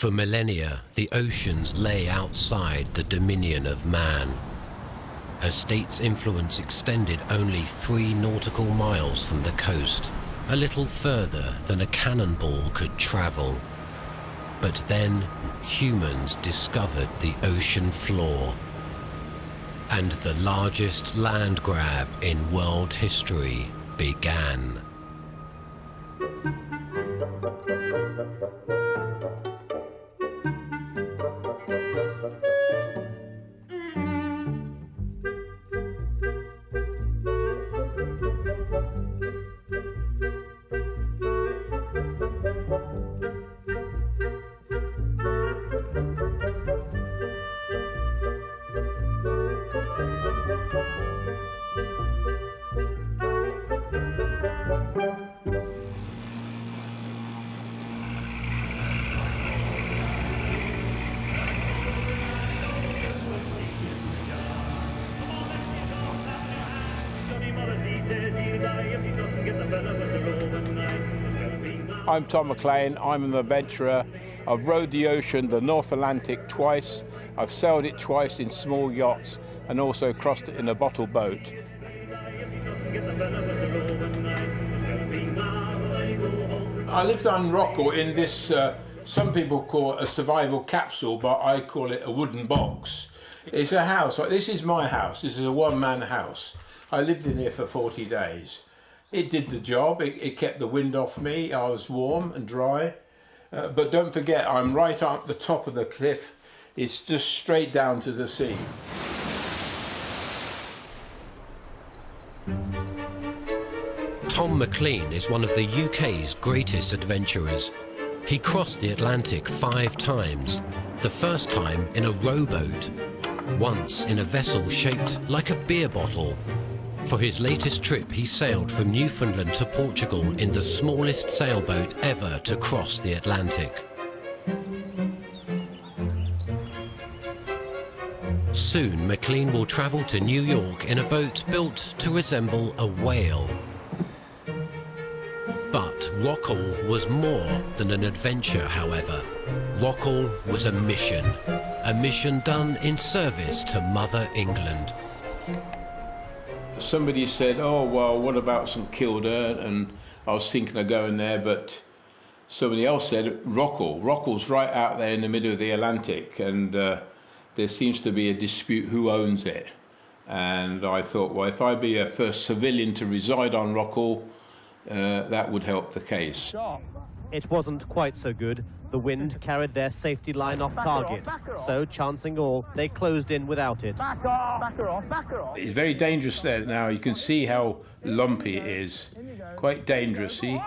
For millennia, the oceans lay outside the dominion of man. A state's influence extended only 3 nautical miles from the coast, a little further than a cannonball could travel. But then, humans discovered the ocean floor. And the largest land grab in world history began. I'm Tom McLean, I'm an adventurer. I've rowed the ocean, the North Atlantic, twice. I've sailed it twice in small yachts and also crossed it in a bottle boat. I lived on Rockall in this, some people call it a survival capsule, but I call it a wooden box. It's a house, this is my house, this is a one-man house. I lived in here for 40 days. It did the job, it kept the wind off me, I was warm and dry. But don't forget, I'm right at the top of the cliff. It's just straight down to the sea. Tom McLean is one of the UK's greatest adventurers. He crossed the Atlantic 5 times, the first time in a rowboat, once in a vessel shaped like a beer bottle. For his latest trip, he sailed from Newfoundland to Portugal in the smallest sailboat ever to cross the Atlantic. Soon, McLean will travel to New York in a boat built to resemble a whale. But Rockall was more than an adventure, however. Rockall was a mission done in service to Mother England. Somebody said, oh, well, what about St Kilda? And I was thinking of going there, but somebody else said Rockall. Rockall's right out there in the middle of the Atlantic, and there seems to be a dispute who owns it. And I thought, well, if I be a first civilian to reside on Rockall, that would help the case. It wasn't quite so good. The wind carried their safety line off target, so chancing all, they closed in without it. Back off. It's very dangerous there now. You can see how lumpy it is. Quite dangerous, see?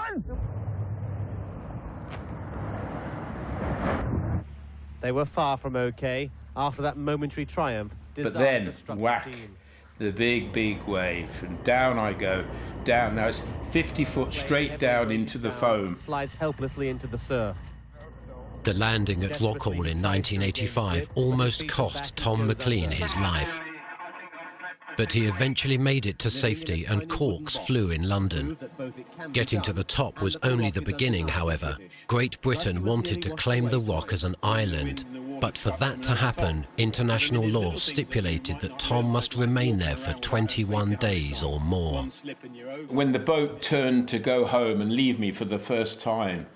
They were far from okay after that momentary triumph. But then, whack, the big wave, and down I go. Down, now it's 50 foot straight down into the foam. Slides helplessly into the surf. The landing at Rockall in 1985 almost cost Tom McLean his life. But he eventually made it to safety and corks flew in London. Getting to the top was only the beginning, however. Great Britain wanted to claim the rock as an island, but for that to happen, international law stipulated that Tom must remain there for 21 days or more. When the boat turned to go home and leave me for the first time,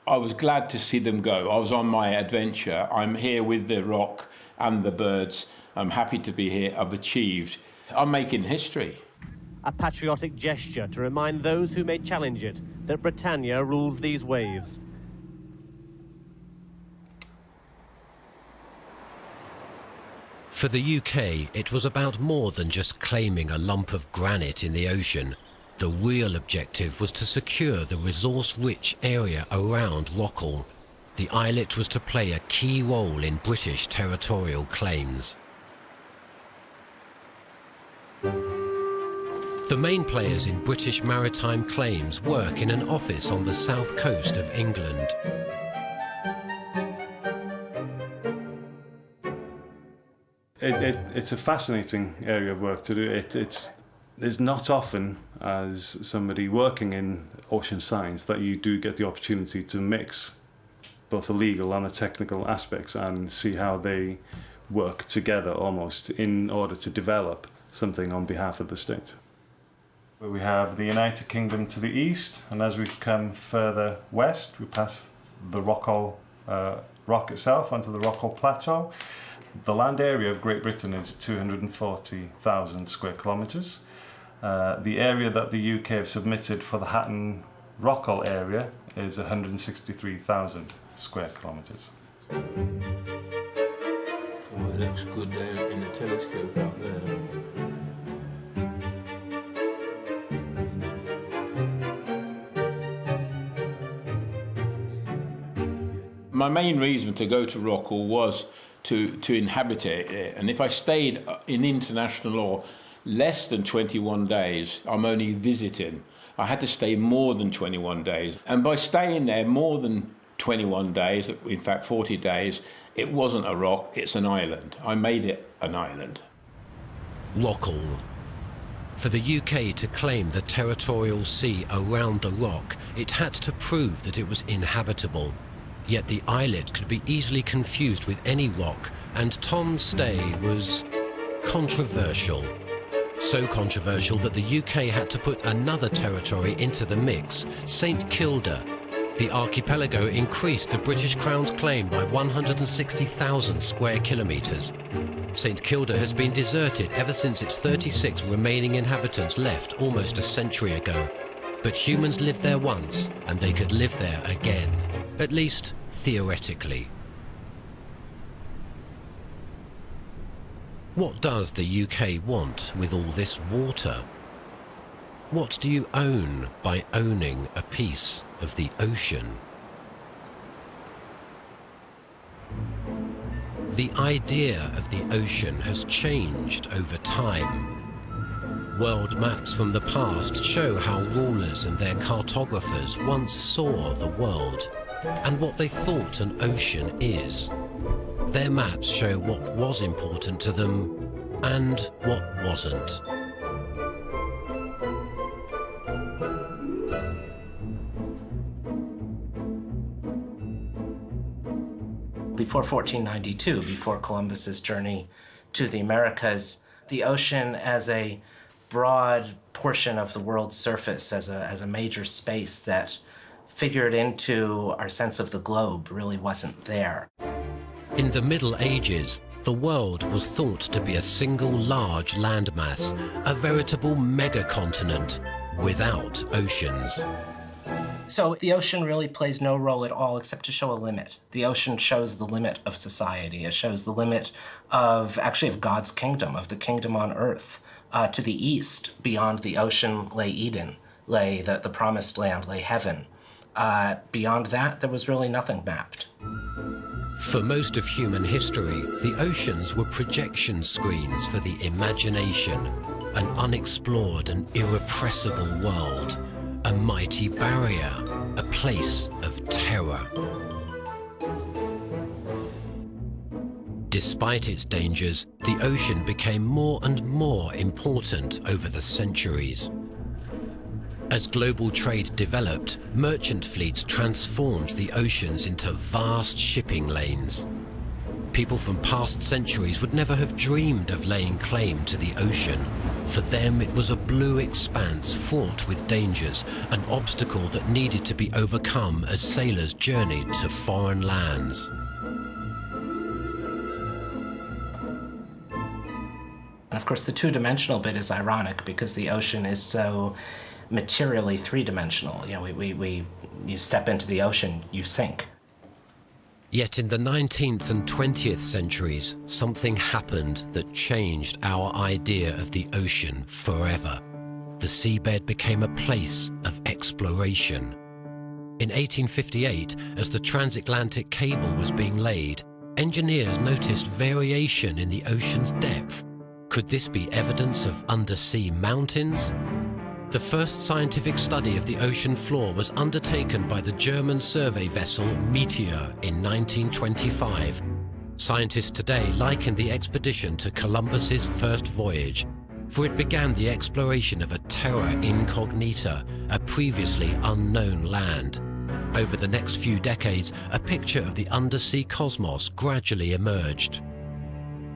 I was glad to see them go. I was on my adventure. I'm here with the rock and the birds. I'm happy to be here. I've achieved. I'm making history. A patriotic gesture to remind those who may challenge it that Britannia rules these waves. For the UK, it was about more than just claiming a lump of granite in the ocean. The real objective was to secure the resource-rich area around Rockall. The islet was to play a key role in British territorial claims. The main players in British maritime claims work in an office on the south coast of England. It's a fascinating area of work to do. It's not often, as somebody working in ocean science, that you do get the opportunity to mix both the legal and the technical aspects and see how they work together almost in order to develop something on behalf of the state. We have the United Kingdom to the east, and as we come further west, we pass the Rockall rock itself onto the Rockall Plateau. The land area of Great Britain is 240,000 square kilometres. The area that the UK have submitted for the Hatton Rockall area is 163,000 square kilometres. Oh, it looks good there in the telescope up there. My main reason to go to Rockall was to inhabit it, and if I stayed in international law less than 21 days, I'm only visiting. I had to stay more than 21 days, and by staying there more than 21 days, in fact 40 days, it wasn't a rock, it's an island. I made it an island. Rockall. For the UK to claim the territorial sea around the rock, it had to prove that it was inhabitable. Yet the islet could be easily confused with any rock, and Tom's stay was controversial. So controversial that the UK had to put another territory into the mix, St Kilda. The archipelago increased the British Crown's claim by 160,000 square kilometres. St Kilda has been deserted ever since its 36 remaining inhabitants left almost a century ago. But humans lived there once, and they could live there again. At least theoretically. What does the UK want with all this water? What do you own by owning a piece of the ocean? The idea of the ocean has changed over time. World maps from the past show how rulers and their cartographers once saw the world and what they thought an ocean is. Their maps show what was important to them and what wasn't. Before 1492, before Columbus's journey to the Americas, the ocean as a broad portion of the world's surface, as a major space that figured into our sense of the globe, really wasn't there. In the Middle Ages, the world was thought to be a single large landmass, a veritable megacontinent without oceans. So the ocean really plays no role at all except to show a limit. The ocean shows the limit of society. It shows the limit of God's kingdom, of the kingdom on earth. To the east, beyond the ocean, lay Eden, lay the promised land, lay heaven. Beyond that, there was really nothing mapped. For most of human history, the oceans were projection screens for the imagination, an unexplored and irrepressible world, a mighty barrier, a place of terror. Despite its dangers, the ocean became more and more important over the centuries. As global trade developed, merchant fleets transformed the oceans into vast shipping lanes. People from past centuries would never have dreamed of laying claim to the ocean. For them, it was a blue expanse fraught with dangers, an obstacle that needed to be overcome as sailors journeyed to foreign lands. And of course, the two-dimensional bit is ironic because the ocean is so materially three-dimensional. You know, you step into the ocean, you sink. Yet in the 19th and 20th centuries, something happened that changed our idea of the ocean forever. The seabed became a place of exploration. In 1858, as the transatlantic cable was being laid, engineers noticed variation in the ocean's depth. Could this be evidence of undersea mountains? The first scientific study of the ocean floor was undertaken by the German survey vessel Meteor in 1925. Scientists today liken the expedition to Columbus's first voyage. For it began the exploration of a terra incognita, a previously unknown land. Over the next few decades, a picture of the undersea cosmos gradually emerged.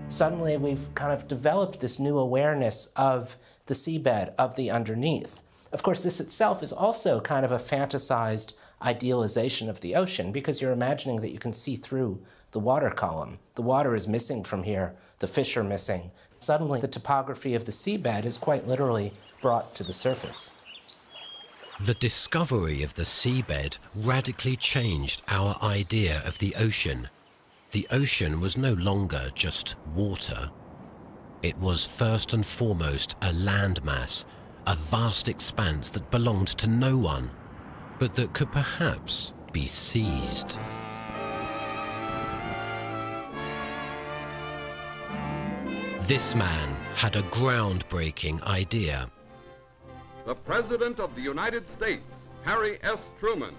Suddenly we've kind of developed this new awareness of the seabed, of the underneath. Of course, this itself is also kind of a fantasized idealization of the ocean, because you're imagining that you can see through the water column. The water is missing from here, the fish are missing. Suddenly the topography of the seabed is quite literally brought to the surface. The discovery of the seabed radically changed our idea of the ocean. The ocean was no longer just water. It was first and foremost a landmass, a vast expanse that belonged to no one, but that could perhaps be seized. This man had a groundbreaking idea. The President of the United States, Harry S. Truman,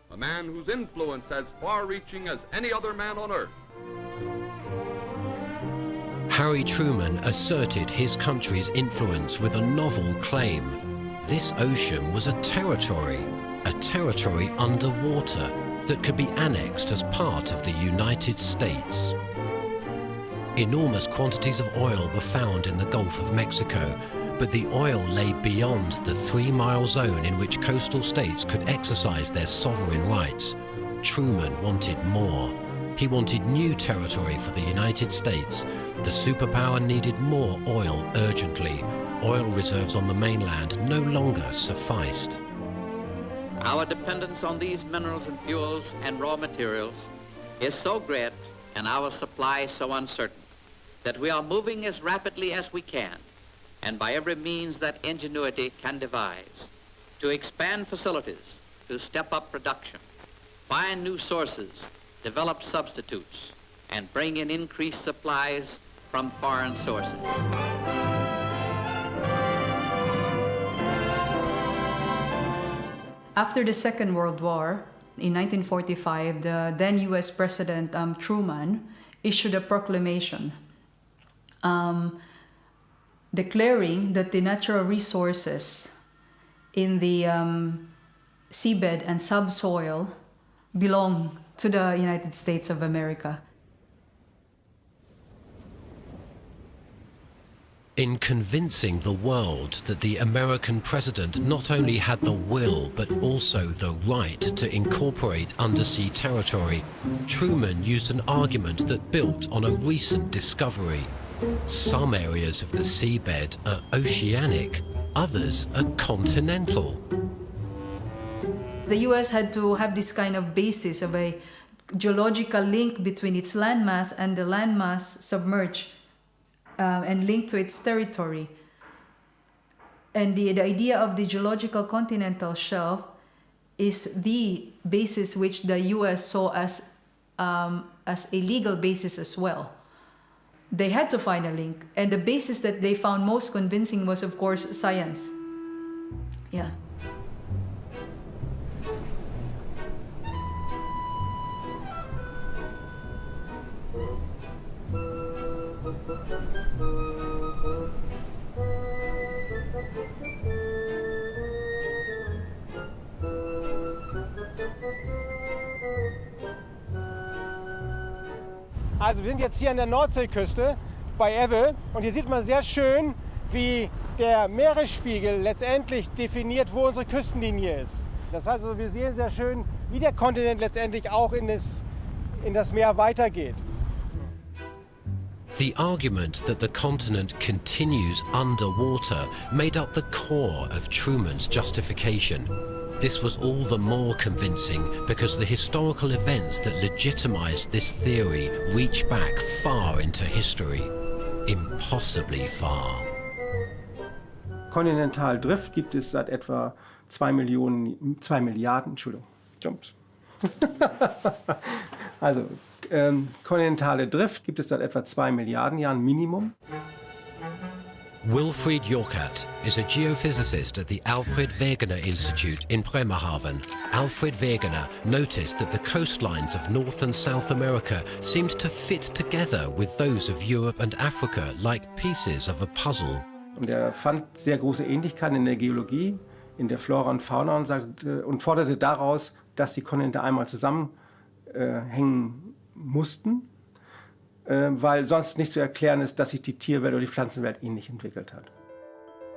a man whose influence as far-reaching as any other man on earth. Harry Truman asserted his country's influence with a novel claim. This ocean was a territory underwater that could be annexed as part of the United States. Enormous quantities of oil were found in the Gulf of Mexico, but the oil lay beyond the 3-mile zone in which coastal states could exercise their sovereign rights. Truman wanted more. He wanted new territory for the United States. The superpower needed more oil urgently. Oil reserves on the mainland no longer sufficed. Our dependence on these minerals and fuels and raw materials is so great and our supply so uncertain that we are moving as rapidly as we can and by every means that ingenuity can devise to expand facilities, to step up production, find new sources, develop substitutes, and bring in increased supplies from foreign sources. After the Second World War, in 1945, the then U.S. President Truman issued a proclamation declaring that the natural resources in the seabed and subsoil belong to the United States of America. In convincing the world that the American president not only had the will but also the right to incorporate undersea territory, Truman used an argument that built on a recent discovery. Some areas of the seabed are oceanic, others are continental. The U.S. had to have this kind of basis of a geological link between its landmass and the landmass submerged and linked to its territory. And the idea of the geological continental shelf is the basis which the U.S. saw as a legal basis as well. They had to find a link, and the basis that they found most convincing was, of course, science. Yeah. Also wir sind jetzt hier an der Nordseeküste bei Ebbe und hier sieht man sehr schön, wie der Meeresspiegel letztendlich definiert, wo unsere Küstenlinie ist. Das heißt, also, wir sehen sehr schön, wie der Kontinent letztendlich auch in das Meer weitergeht. The argument that the continent continues underwater made up the core of Truman's justification. This was all the more convincing because the historical events that legitimized this theory reach back far into history, impossibly far. Kontinentaldrift gibt es seit etwa 2 Milliarden, Entschuldigung, also kontinentale Drift gibt es seit etwa 2 Milliarden Jahren Minimum. Wilfried Jorkat is a geophysicist at the Alfred Wegener Institute in Bremerhaven. Alfred Wegener noticed that the coastlines of North and South America seemed to fit together with those of Europe and Africa like pieces of a puzzle. Und er fand sehr große Ähnlichkeiten in der Geologie, in der Flora und Fauna und forderte daraus, dass die Kontinente einmal zusammenhängen mussten, weil sonst nicht zu erklären ist, dass sich die Tierwelt oder die Pflanzenwelt ähnlich entwickelt hat.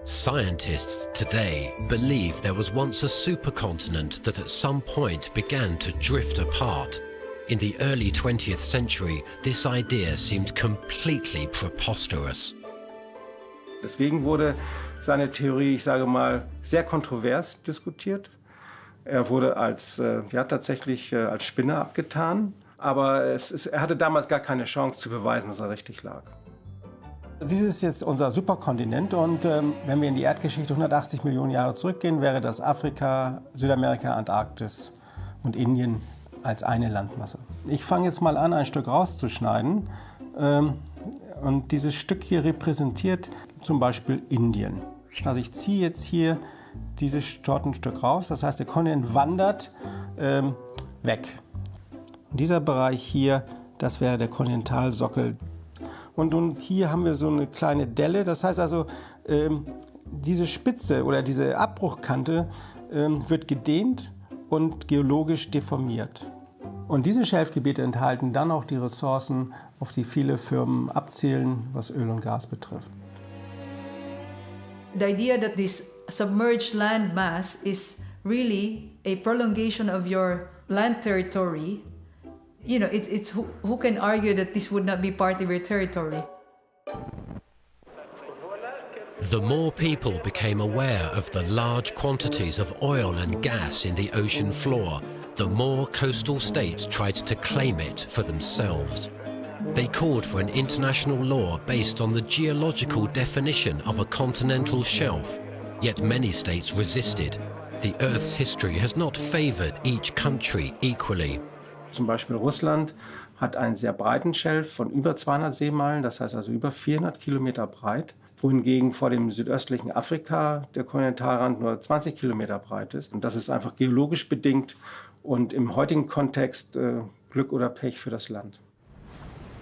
Scientists today believe there was once a supercontinent that at some point began to drift apart. In the early 20th century, this idea seemed completely preposterous. Deswegen wurde seine Theorie, ich sage mal, sehr kontrovers diskutiert. Er wurde tatsächlich als Spinner abgetan, aber er hatte damals gar keine Chance zu beweisen, dass er richtig lag. Dies ist jetzt unser Superkontinent und wenn wir in die Erdgeschichte 180 Millionen Jahre zurückgehen, wäre das Afrika, Südamerika, Antarktis und Indien als eine Landmasse. Ich fange jetzt mal an, ein Stück rauszuschneiden und dieses Stück hier repräsentiert zum Beispiel Indien. Also ich ziehe jetzt hier dieses Tortenstück raus, das heißt der Kontinent wandert weg. Und dieser Bereich hier, das wäre der Kontinentalsockel. Und nun hier haben wir so eine kleine Delle, das heißt also, diese Spitze oder diese Abbruchkante wird gedehnt und geologisch deformiert. Und diese Schelfgebiete enthalten dann auch die Ressourcen, auf die viele Firmen abzielen, was Öl und Gas betrifft. The idea that this submerged land mass is really a prolongation of your land territory, you know, it's who can argue that this would not be part of your territory? The more people became aware of the large quantities of oil and gas in the ocean floor, the more coastal states tried to claim it for themselves. They called for an international law based on the geological definition of a continental shelf, yet many states resisted. The Earth's history has not favored each country equally. Zum Beispiel Russland hat einen sehr breiten Schelf von über 200 Seemeilen, das heißt also über 400 Kilometer breit, wohingegen vor dem südöstlichen Afrika der Kontinentalrand nur 20 Kilometer breit ist. Und das ist einfach geologisch bedingt und im heutigen Kontext Glück oder Pech für das Land.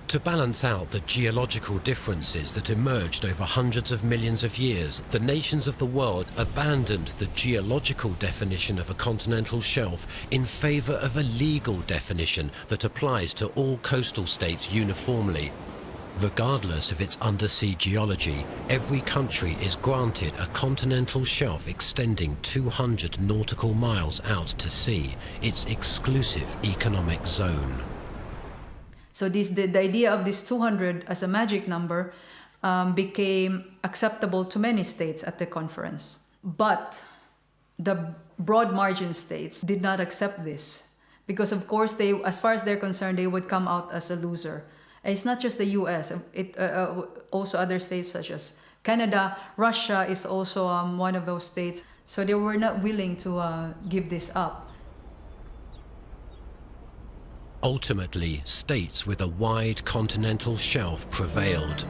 To balance out the geological differences that emerged over hundreds of millions of years, the nations of the world abandoned the geological definition of a continental shelf in favor of a legal definition that applies to all coastal states uniformly. Regardless of its undersea geology, every country is granted a continental shelf extending 200 nautical miles out to sea, its exclusive economic zone. So the idea of this 200 as a magic number became acceptable to many states at the conference. But the broad margin states did not accept this because, of course, they, as far as they're concerned, they would come out as a loser. And it's not just the U.S., also other states such as Canada. Russia is also one of those states. So they were not willing to give this up. Ultimately, states with a wide continental shelf prevailed.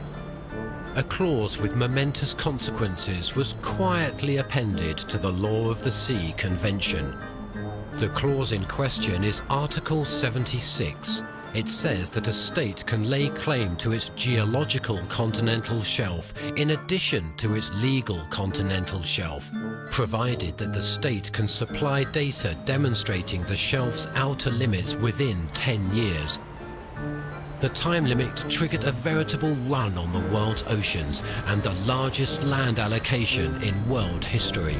A clause with momentous consequences was quietly appended to the Law of the Sea Convention. The clause in question is Article 76. It says that a state can lay claim to its geological continental shelf in addition to its legal continental shelf, provided that the state can supply data demonstrating the shelf's outer limits within 10 years. The time limit triggered a veritable run on the world's oceans and the largest land allocation in world history.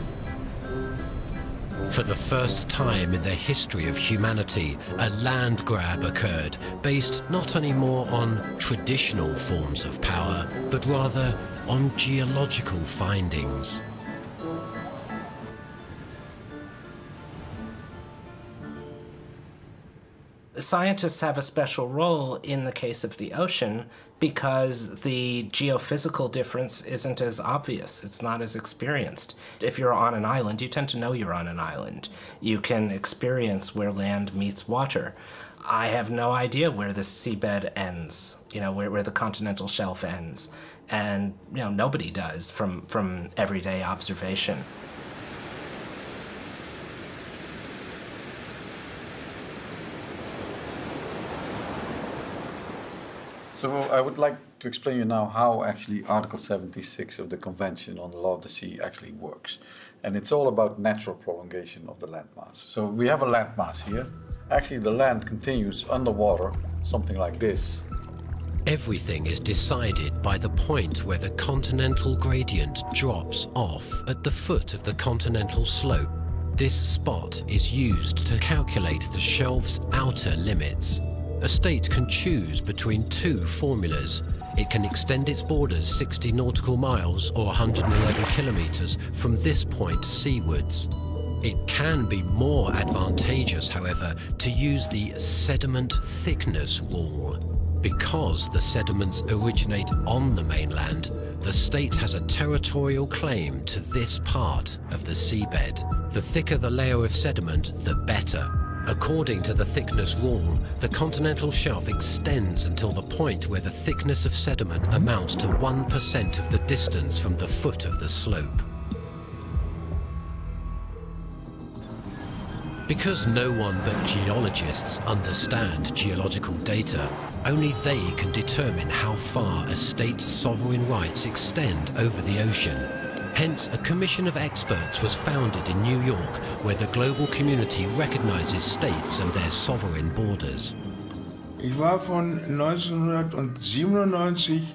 For the first time in the history of humanity, a land grab occurred, based not anymore on traditional forms of power, but rather on geological findings. Scientists have a special role in the case of the ocean because the geophysical difference isn't as obvious. It's not as experienced. If you're on an island, you tend to know you're on an island. You can experience where land meets water. I have no idea where the seabed ends, you know, where the continental shelf ends. And, you know, nobody does from everyday observation. So I would like to explain you now how actually Article 76 of the Convention on the Law of the Sea actually works. And it's all about natural prolongation of the landmass. So we have a landmass here. Actually, the land continues underwater, something like this. Everything is decided by the point where the continental gradient drops off at the foot of the continental slope. This spot is used to calculate the shelf's outer limits. A state can choose between two formulas. It can extend its borders 60 nautical miles or 111 kilometers from this point seawards. It can be more advantageous, however, to use the sediment thickness rule. Because the sediments originate on the mainland, the state has a territorial claim to this part of the seabed. The thicker the layer of sediment, the better. According to the thickness rule, the continental shelf extends until the point where the thickness of sediment amounts to 1% of the distance from the foot of the slope. Because no one but geologists understand geological data, only they can determine how far a state's sovereign rights extend over the ocean. Hence, a commission of experts was founded in New York, where the global community recognizes states and their sovereign borders. Ich war von 1997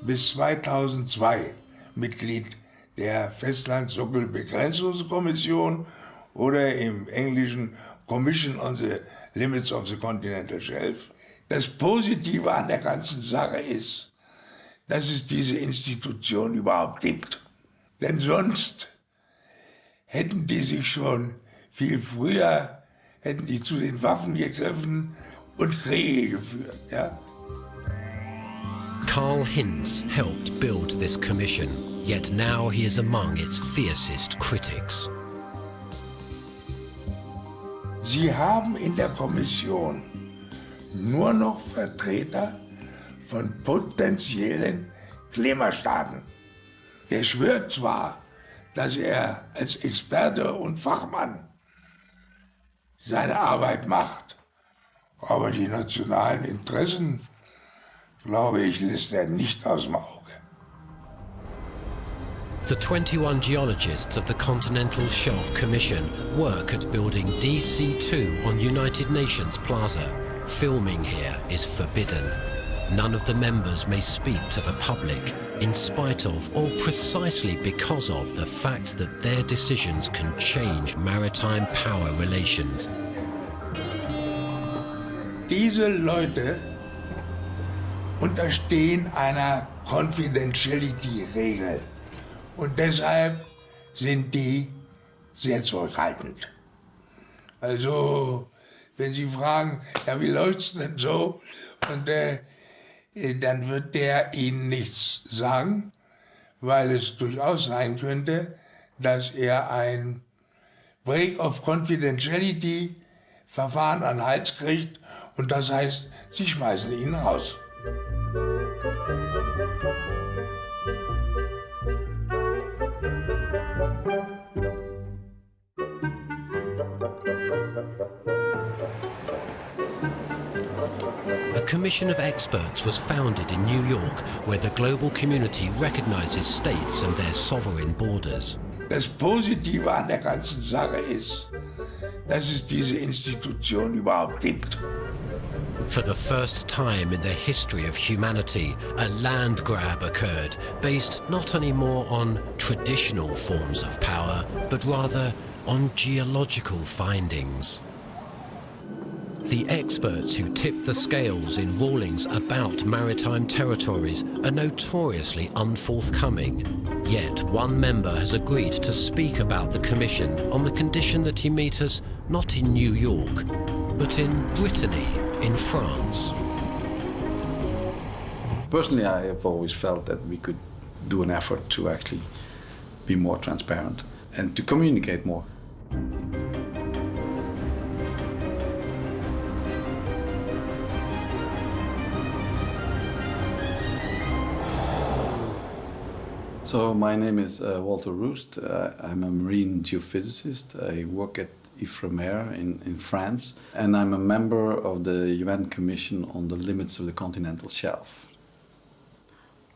bis 2002 Mitglied der Festland-Sockel-Begrenzungskommission oder im Englischen Commission on the Limits of the Continental Shelf. Das Positive an der ganzen Sache ist, dass es diese Institution überhaupt gibt. Denn sonst hätten die sich schon viel früher, hätten die zu den Waffen gegriffen und Kriege geführt. Ja? Karl Hinz helped build this commission, yet now he is among its fiercest critics. Sie haben in der Kommission nur noch Vertreter von potenziellen Klimastaaten. Der schwört zwar, dass er als Experte und Fachmann seine Arbeit macht, aber die nationalen Interessen, glaube ich, lässt er nicht aus dem Auge. The 21 geologists of the Continental Shelf Commission work at building DC-2 on United Nations Plaza. Filming here is forbidden. None of the members may speak to the public, in spite of, or precisely because of, the fact that their decisions can change maritime power relations. Diese Leute unterstehen einer Confidentiality-Regel und deshalb sind die sehr zurückhaltend. Also, wenn Sie fragen, ja, wie läuft's denn so? Und dann wird der Ihnen nichts sagen, weil es durchaus sein könnte, dass er ein Break of Confidentiality Verfahren an den Hals kriegt und das heißt, Sie schmeißen ihn raus. A commission of experts was founded in New York, where the global community recognizes states and their sovereign borders. Das Positive an der ganzen Sache ist, dass es diese Institution überhaupt gibt. For the first time in the history of humanity, a land grab occurred, based not anymore on traditional forms of power, but rather on geological findings. The experts who tip the scales in rulings about maritime territories are notoriously unforthcoming. Yet one member has agreed to speak about the Commission on the condition that he meet us not in New York, but in Brittany, in France. Personally, I have always felt that we could do an effort to actually be more transparent and to communicate more. So my name is Walter Roest. I'm a marine geophysicist. I work at Ifremer in France, and I'm a member of the UN Commission on the Limits of the Continental Shelf.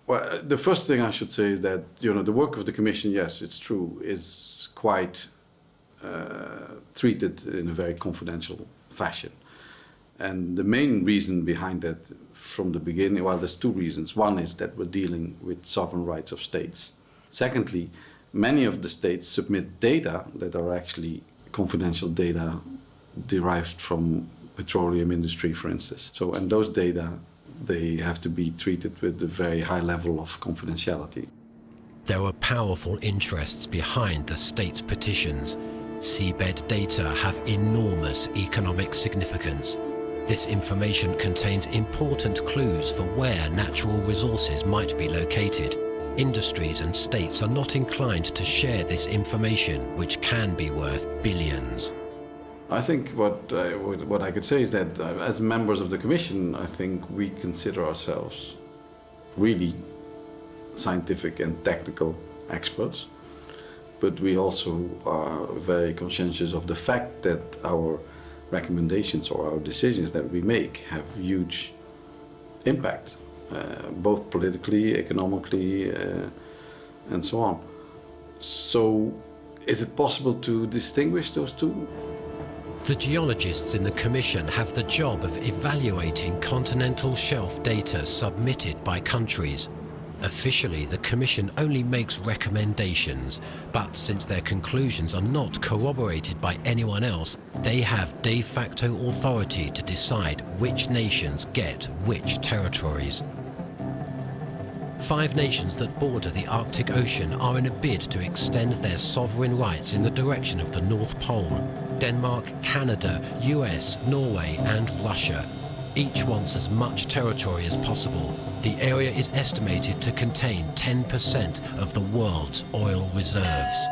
Well, the first thing I should say is that, you know, the work of the Commission, yes, it's true, is quite treated in a very confidential fashion. And the main reason behind that from the beginning, well, there's two reasons. One is that we're dealing with sovereign rights of states. Secondly, many of the states submit data that are actually confidential data derived from petroleum industry, for instance. So, and those data, they have to be treated with a very high level of confidentiality. There were powerful interests behind the state's petitions. Seabed data have enormous economic significance. This information contains important clues for where natural resources might be located. Industries and states are not inclined to share this information, which can be worth billions. I think what I could say is that as members of the Commission, I think we consider ourselves really scientific and technical experts, but we also are very conscientious of the fact that our recommendations or our decisions that we make have huge impact, both politically, economically, and so on. So, is it possible to distinguish those two? The geologists in the Commission have the job of evaluating continental shelf data submitted by countries. Officially, the Commission only makes recommendations, but since their conclusions are not corroborated by anyone else, they have de facto authority to decide which nations get which territories. 5 nations that border the Arctic Ocean are in a bid to extend their sovereign rights in the direction of the North Pole: Denmark, Canada, US, Norway, and Russia. Each wants as much territory as possible. The area is estimated to contain 10% of the world's oil reserves.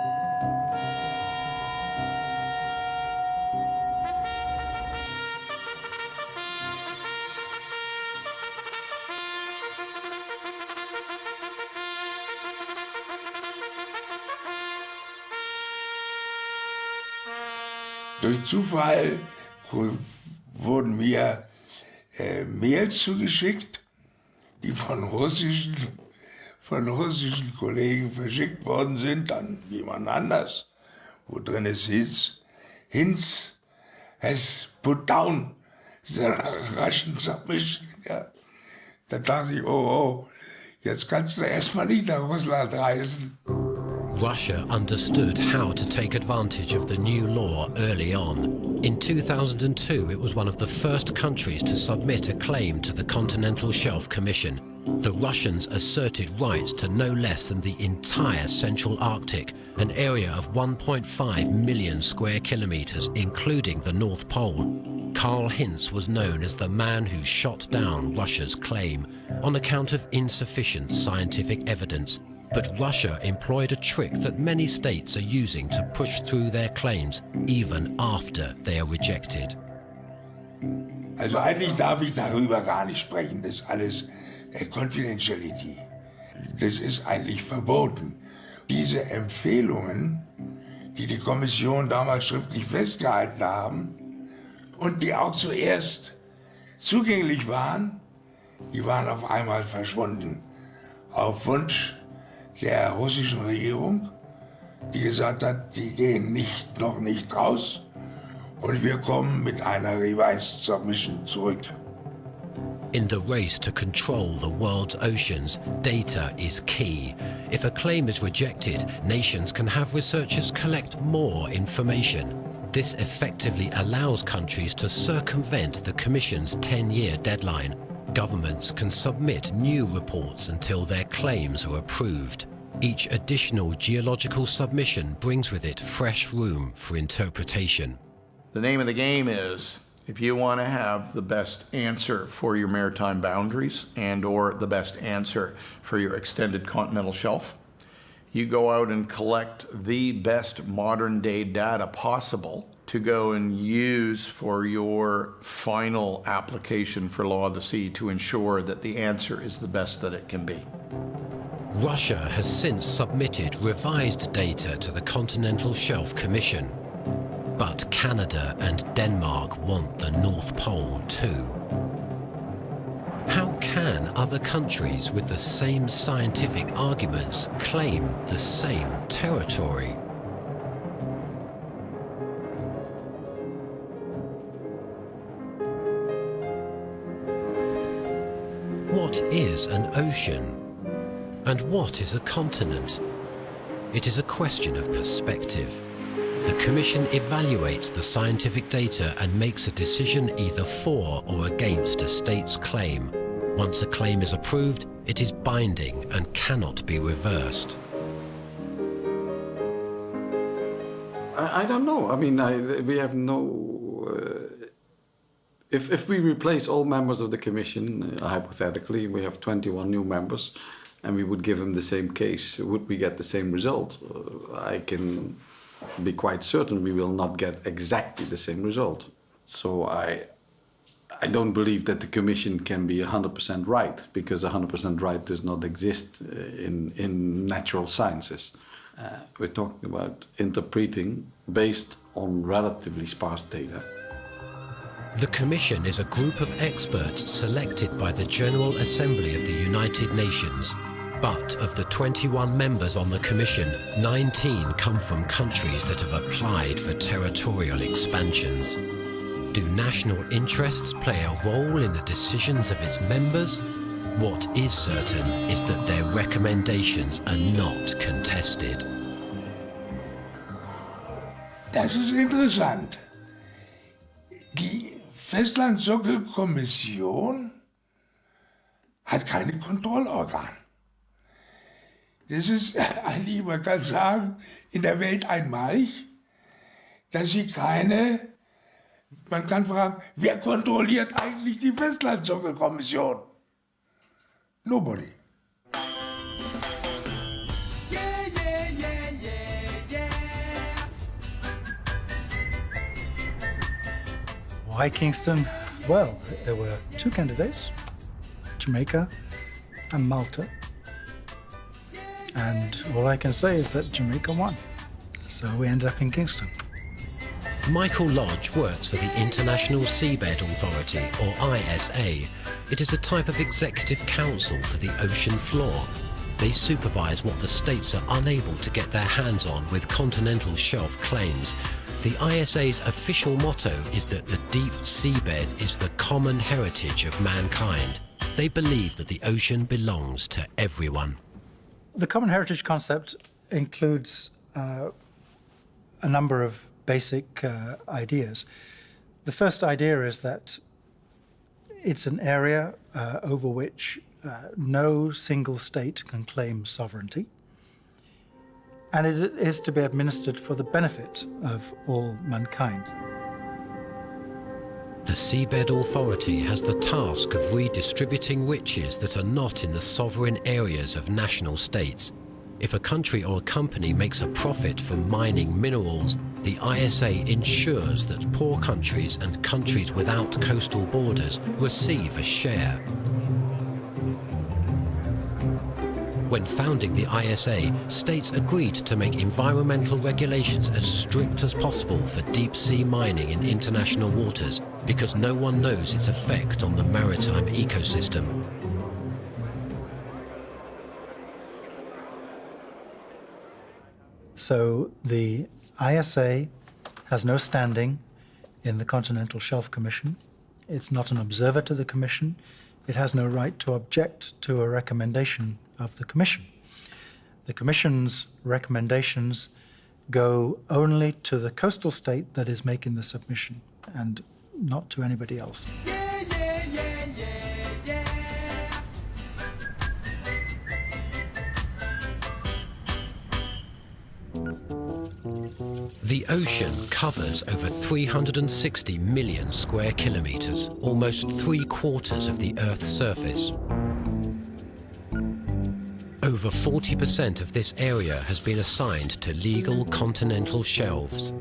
Durch Zufall wurden mir Mails zugeschickt, die von russischen Kollegen verschickt worden sind an jemand anders, wo drin es hieß, Hinz has put down the Russian submission. Ja. Da dachte ich, oh, jetzt kannst du erstmal nicht nach Russland reisen. Russia understood how to take advantage of the new law early on. In 2002, it was one of the first countries to submit a claim to the Continental Shelf Commission. The Russians asserted rights to no less than the entire Central Arctic, an area of 1.5 million square kilometers, including the North Pole. Karl Hinz was known as the man who shot down Russia's claim on account of insufficient scientific evidence. But Russia employed a trick that many states are using to push through their claims, even after they are rejected. Also eigentlich darf ich darüber gar nicht sprechen, das ist alles Confidentiality. Das ist eigentlich verboten. Diese Empfehlungen, die die Kommission damals schriftlich festgehalten haben und die auch zuerst zugänglich waren, die waren auf einmal verschwunden. Auf Wunsch der russischen Regierung, die gesagt hat, die gehen noch nicht raus und wir kommen mit einer Revised Submission zurück. In the race to control the world's oceans, data is key. If a claim is rejected, nations can have researchers collect more information. This effectively allows countries to circumvent the Commission's 10-year deadline. Governments can submit new reports until their claims are approved. Each additional geological submission brings with it fresh room for interpretation. The name of the game is, if you want to have the best answer for your maritime boundaries and/or the best answer for your extended continental shelf, you go out and collect the best modern-day data possible to go and use for your final application for law of the sea to ensure that the answer is the best that it can be. Russia has since submitted revised data to the Continental Shelf Commission. But Canada and Denmark want the North Pole too. How can other countries with the same scientific arguments claim the same territory? What is an ocean? And what is a continent? It is a question of perspective. The Commission evaluates the scientific data and makes a decision either for or against a state's claim. Once a claim is approved, it is binding and cannot be reversed. I don't know. I mean, we have no... If we replace all members of the Commission, hypothetically, we have 21 new members, and we would give them the same case, would we get the same result? I can be quite certain we will not get exactly the same result. So I don't believe that the Commission can be 100% right, because 100% right does not exist in natural sciences. We're talking about interpreting based on relatively sparse data. The Commission is a group of experts selected by the General Assembly of the United Nations. But of the 21 members on the Commission, 19 come from countries that have applied for territorial expansions. Do national interests play a role in the decisions of its members? What is certain is that their recommendations are not contested. Das ist interessant. Die Festlandsockelkommission hat keine Kontrollorgan. Das ist eigentlich, man kann sagen, in der Welt einmalig, dass sie keine, man kann fragen, wer kontrolliert eigentlich die Festlandsockelkommission? Nobody. Why Kingston? Well, there were two candidates, Jamaica and Malta. And all I can say is that Jamaica won. So we ended up in Kingston. Michael Lodge works for the International Seabed Authority, or ISA. It is a type of executive council for the ocean floor. They supervise what the states are unable to get their hands on with continental shelf claims. The ISA's official motto is that the deep seabed is the common heritage of mankind. They believe that the ocean belongs to everyone. The common heritage concept includes a number of basic ideas. The first idea is that it's an area over which no single state can claim sovereignty, and it is to be administered for the benefit of all mankind. The Seabed Authority has the task of redistributing riches that are not in the sovereign areas of national states. If a country or a company makes a profit from mining minerals, the ISA ensures that poor countries and countries without coastal borders receive a share. When founding the ISA, states agreed to make environmental regulations as strict as possible for deep-sea mining in international waters, because no one knows its effect on the maritime ecosystem. So the ISA has no standing in the Continental Shelf Commission. It's not an observer to the Commission. It has no right to object to a recommendation of the Commission. The Commission's recommendations go only to the coastal state that is making the submission and not to anybody else. The ocean covers over 360 million square kilometers, almost 3/4 of the Earth's surface. Over 40% of this area has been assigned to legal continental shelves.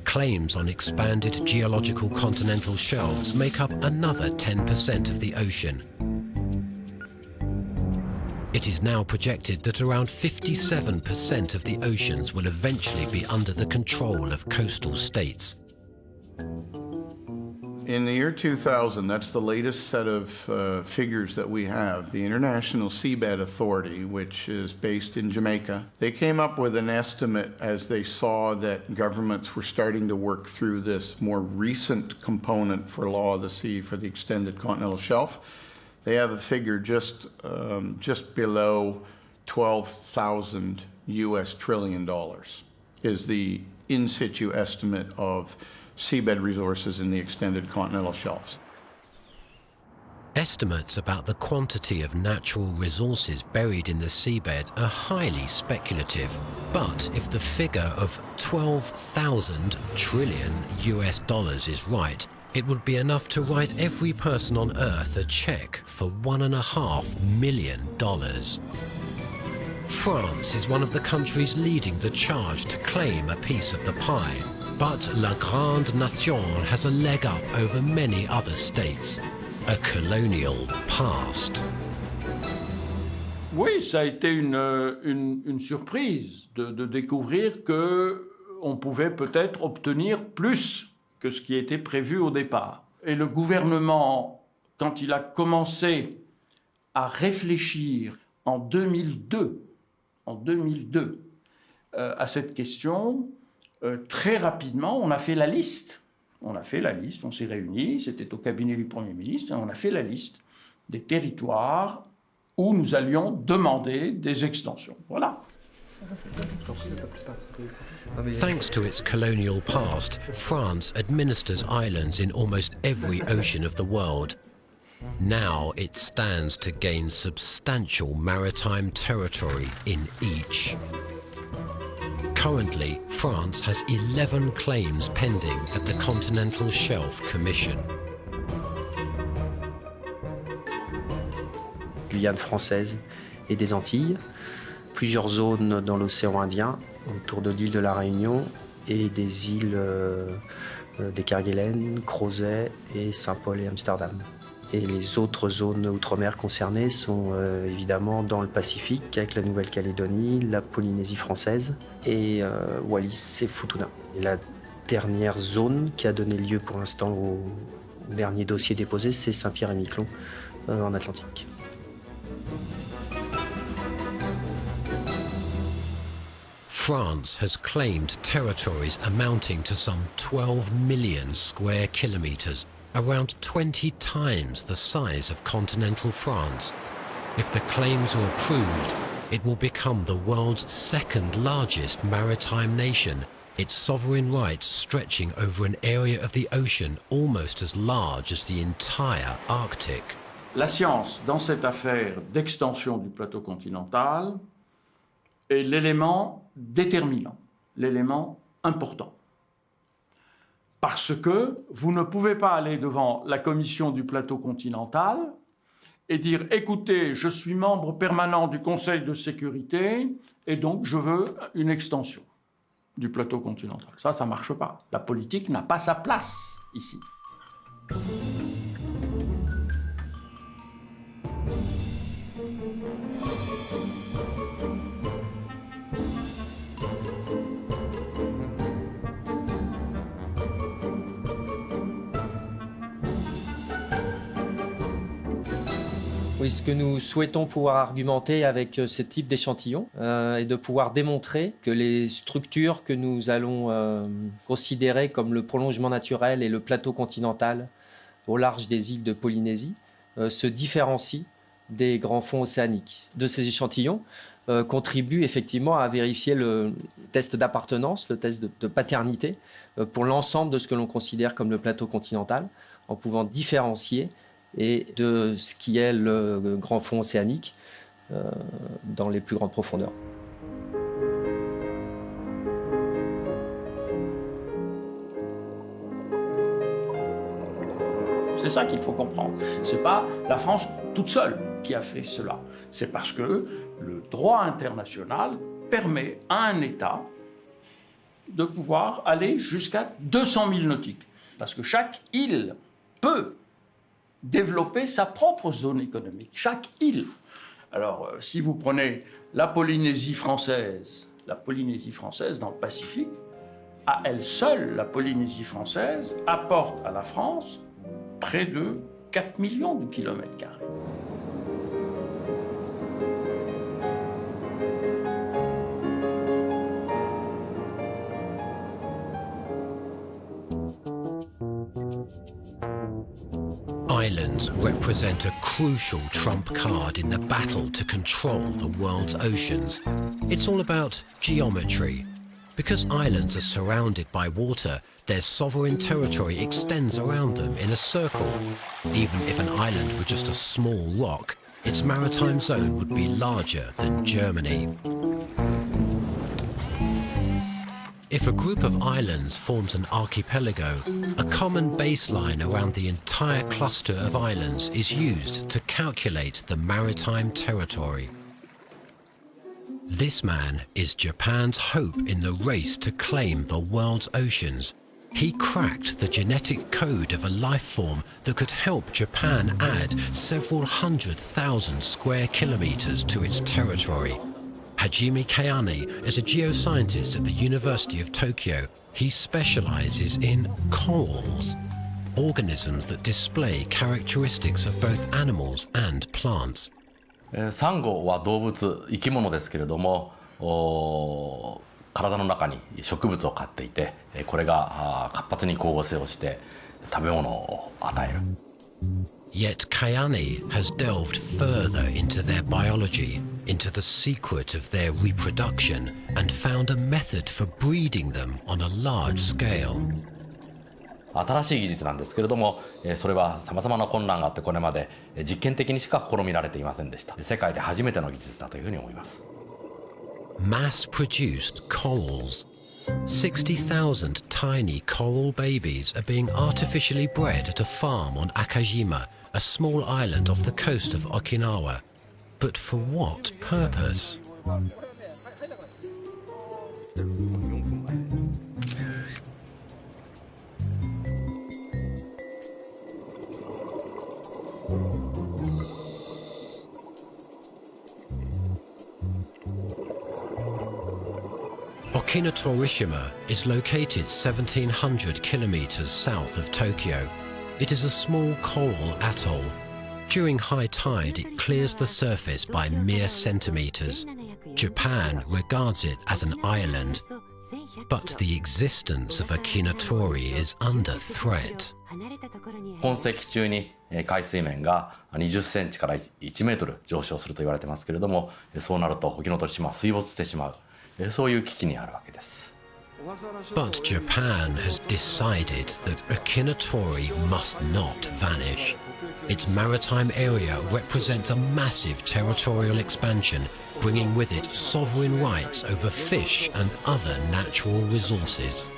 Claims on expanded geological continental shelves make up another 10% of the ocean. It is now projected that around 57% of the oceans will eventually be under the control of coastal states. In the year 2000, that's the latest set of figures that we have, the International Seabed Authority, which is based in Jamaica, they came up with an estimate as they saw that governments were starting to work through this more recent component for law of the sea for the extended continental shelf. They have a figure just below 12,000 US trillion dollars is the in situ estimate of seabed resources in the extended continental shelves. Estimates about the quantity of natural resources buried in the seabed are highly speculative. But if the figure of 12,000 trillion US dollars is right, it would be enough to write every person on Earth a check for $1.5 million. France is one of the countries leading the charge to claim a piece of the pie. But La Grande Nation has a leg up over many other states, a colonial past. Oui, ça a été une surprise de découvrir qu'on pouvait peut-être obtenir plus que ce qui était prévu au départ. Et le gouvernement, quand il a commencé à réfléchir en 2002 à cette question, très rapidement, on a fait la liste. On s'est réunis, c'était au cabinet du Premier ministre, et on a fait la liste des territoires où nous allions demander des extensions. Voilà. Thanks to its colonial past, France administers islands in almost every ocean of the world. Now it stands to gain substantial maritime territory in each. Currently, France has 11 claims pending at the Continental Shelf Commission. Guyane française et des Antilles, plusieurs zones dans l'océan Indien, autour de l'île de la Réunion et des îles des Kerguelen, Crozet et Saint-Paul et Amsterdam. Et les autres zones outre-mer concernées sont évidemment dans le Pacifique, avec la Nouvelle-Calédonie, la Polynésie française et Wallis et Futuna. Et la dernière zone qui a donné lieu pour l'instant au dernier dossier déposé, c'est Saint-Pierre-et-Miquelon en Atlantique. France has claimed territories amounting to some 12 million square kilometres, around 20 times the size of continental France. If the claims are approved, it will become the world's second largest maritime nation, its sovereign rights stretching over an area of the ocean almost as large as the entire Arctic. La science, dans cette affaire d'extension du plateau continental, est l'élément déterminant, l'élément important. Parce que vous ne pouvez pas aller devant la commission du plateau continental et dire « Écoutez, je suis membre permanent du Conseil de sécurité et donc je veux une extension du plateau continental ». Ça ne marche pas. La politique n'a pas sa place ici. Oui, ce que nous souhaitons pouvoir argumenter avec ce type d'échantillon est de pouvoir démontrer que les structures que nous allons considérer comme le prolongement naturel et le plateau continental au large des îles de Polynésie se différencient des grands fonds océaniques. De ces échantillons contribuent effectivement à vérifier le test d'appartenance, le test de paternité pour l'ensemble de ce que l'on considère comme le plateau continental, en pouvant différencier et de ce qui est le grand fond océanique dans les plus grandes profondeurs. C'est ça qu'il faut comprendre. Ce n'est pas la France toute seule qui a fait cela. C'est parce que le droit international permet à un État de pouvoir aller jusqu'à 200 000 nautiques. Parce que chaque île peut développer sa propre zone économique. Chaque île. Alors, si vous prenez la Polynésie française dans le Pacifique, à elle seule, la Polynésie française apporte à la France près de 4 millions de kilomètres carrés. Islands represent a crucial trump card in the battle to control the world's oceans. It's all about geometry. Because islands are surrounded by water, their sovereign territory extends around them in a circle. Even if an island were just a small rock, its maritime zone would be larger than Germany. If a group of islands forms an archipelago, a common baseline around the entire cluster of islands is used to calculate the maritime territory. This man is Japan's hope in the race to claim the world's oceans. He cracked the genetic code of a life form that could help Japan add several 100,000 square kilometers to its territory. Hajime Kayane is a geoscientist at the University of Tokyo. He specializes in corals, organisms that display characteristics of both animals and plants. サンゴは動物、生き物ですけれども、体の中に植物を飼っていて、これが活発に光合成をして食べ物を与える。Yet Kayane has delved further into their biology, into the secret of their reproduction, and found a method for breeding them on a large scale. 新しい技術なんですけれども、それは様々な困難があってこれまで実験的にしか試みられていませんでした。世界で初めての技術だというふうに思います。Mass-produced corals. 60,000 tiny coral babies are being artificially bred at a farm on Akajima, a small island off the coast of Okinawa. But for what purpose? Okinatorishima is located 1,700 kilometers south of Tokyo. It is a small coral atoll. During high tide, it clears the surface by mere centimeters. Japan regards it as an island, but the existence of Okinatori is under threat. 今世紀中に海水面が20センチから1メートル上昇すると言われてますけれども、そうなると沖ノ鳥島は水没してしまう、そういう危機にあるわけです。But Japan has decided that Okinatori must not vanish. Its maritime area represents a massive territorial expansion, bringing with it sovereign rights over fish and other natural resources.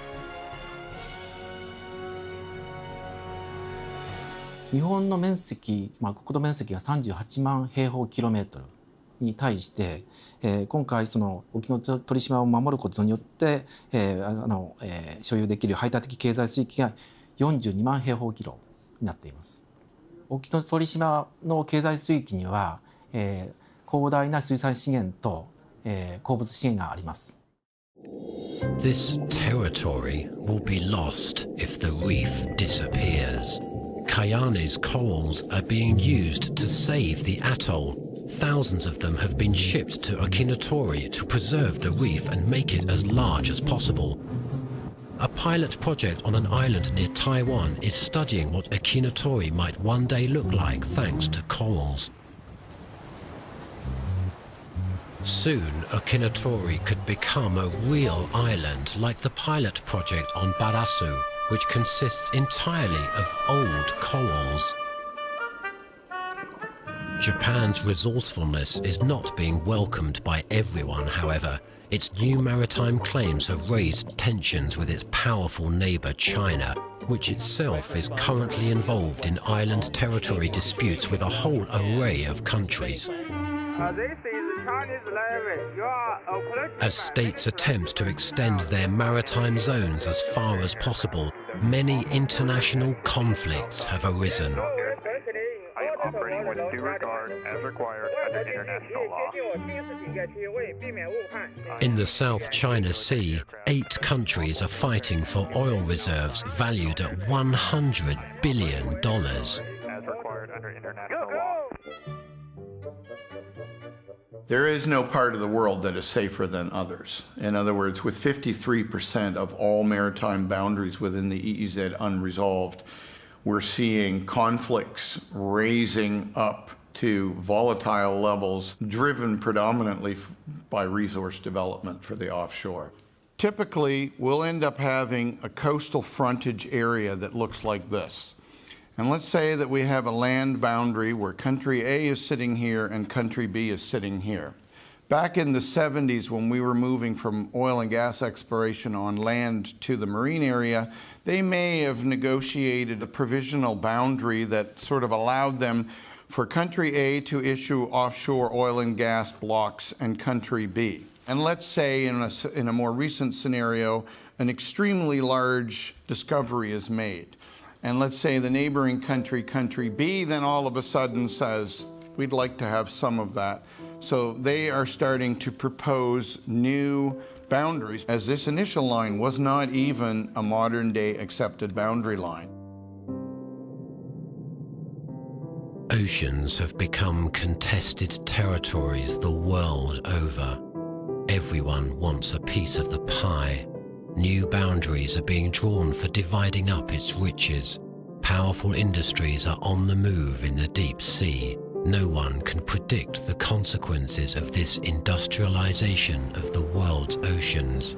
日本の面積、国土面積が38万平方キロメートルに対して、今回その沖ノ鳥島を守ることによって、所有できる排他的経済水域が42万平方キロになっています。沖ノ鳥島の経済水域には、広大な水産資源と、鉱物資源があります。This territory will be lost if the reef disappears. Kayane's corals are being used to save the atoll. Thousands of them have been shipped to Okinatori to preserve the reef and make it as large as possible. A pilot project on an island near Taiwan is studying what Okinatori might one day look like thanks to corals. Soon, Okinatori could become a real island like the pilot project on Barasu, which consists entirely of old corals. Japan's resourcefulness is not being welcomed by everyone, however. Its new maritime claims have raised tensions with its powerful neighbor China, which itself is currently involved in island territory disputes with a whole array of countries. As states attempt to extend their maritime zones as far as possible, many international conflicts have arisen. operating with due regard as required under international law. In the South China Sea, 8 countries are fighting for oil reserves valued at $100 billion. As required under international law. There is no part of the world that is safer than others. In other words, with 53% of all maritime boundaries within the EEZ unresolved, we're seeing conflicts raising up to volatile levels driven predominantly by resource development for the offshore. Typically, we'll end up having a coastal frontage area that looks like this. And let's say that we have a land boundary where country A is sitting here and country B is sitting here. Back in the 70s, when we were moving from oil and gas exploration on land to the marine area, they may have negotiated a provisional boundary that sort of allowed them for country A to issue offshore oil and gas blocks and country B. And let's say in a more recent scenario, an extremely large discovery is made. And let's say the neighboring country, country B, then all of a sudden says, we'd like to have some of that. So they are starting to propose new boundaries, as this initial line was not even a modern day accepted boundary line. Oceans have become contested territories the world over. Everyone wants a piece of the pie. New boundaries are being drawn for dividing up its riches. Powerful industries are on the move in the deep sea. No one can predict the consequences of this industrialization of the world's oceans.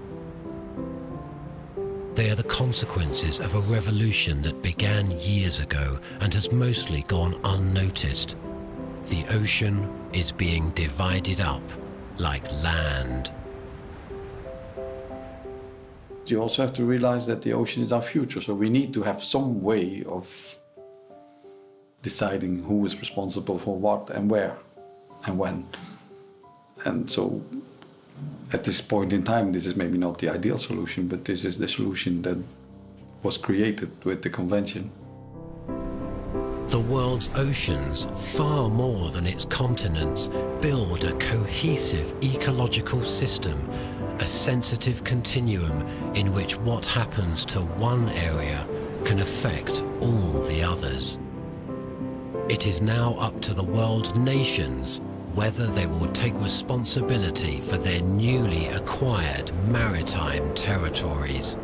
They are the consequences of a revolution that began years ago and has mostly gone unnoticed. The ocean is being divided up like land. You also have to realize that the ocean is our future, so we need to have some way of deciding who is responsible for what and where and when. And so at this point in time, this is maybe not the ideal solution, but this is the solution that was created with the convention. The world's oceans, far more than its continents, build a cohesive ecological system, a sensitive continuum in which what happens to one area can affect all the others. It is now up to the world's nations whether they will take responsibility for their newly acquired maritime territories.